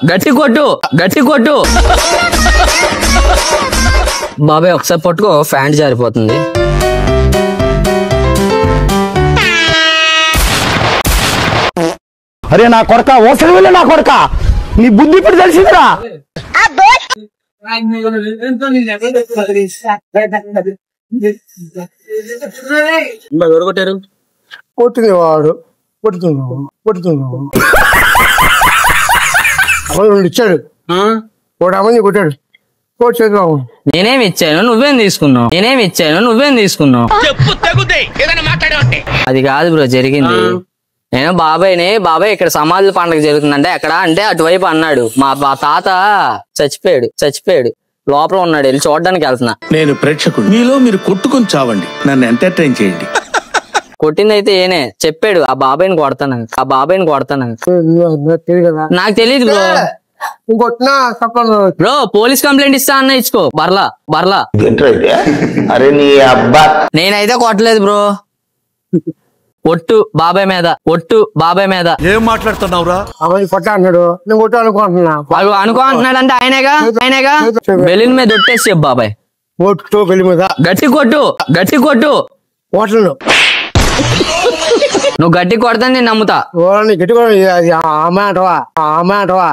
గట్టి కొట్టు గట్టి కొట్టు. బాబాయ్ ఒకసారి పట్టుకో, ఫ్యాంట్ జారిపోతుంది. అరే నా కొడక, ఓసరి వెళ్ళి నా కొడక, నీ బుద్ధి ఇప్పుడు తెలిసిందిరా. ఎవరు కొట్టారు? కొట్టింది వాడు. కొట్టుతున్నావు ఇచ్చాడు, మంది కొట్టాడు. నేనేమి ఇచ్చాను నువ్వేం తీసుకున్నావు? అది కాదు బ్రో జరిగింది. నేను బాబాయ్ ఇక్కడ సమాధుల పండుగ జరుగుతుందంటే ఎక్కడ అంటే అటువైపు అన్నాడు. మా తాత చచ్చిపోయాడు లోపల ఉన్నాడు, వెళ్ళి చూడడానికి వెళ్తున్నా. నేను ప్రేక్షకుడు, మీలో మీరు కొట్టుకొని చావండి, నన్ను ఎంటర్టైన్ చేయండి. కొట్టింది అయితే ఏనే చెప్పాడు, ఆ బాబాయ్ని కొడతాను. నాకు తెలియదు బ్రో. బ్రో పోలీస్ కంప్లైంట్ ఇస్తా అన్న, ఇచ్చుకో. బర్లా అరే నీ అబ్బా, నేనైతే కొట్టలేదు బ్రో. ఒట్టు బాబాయ్ మీద. ఏం మాట్లాడుతున్నావురా? కొట్ట అన్నాడు, నేను కొట్ట అనుకుంటున్నా. వాళ్ళు అనుకుంటున్నాడు అంటే ఆయనగా బెలూన్ మీద ఒట్టేసి చెప్పు బాబాయ్. కొట్టు బెల్లి మీద గట్టి కొట్టు. హోటల్ నువ్వు గట్టి కొడతాను నేను నమ్ముతా. గట్టి కొట్ట. ఆమె అంటవా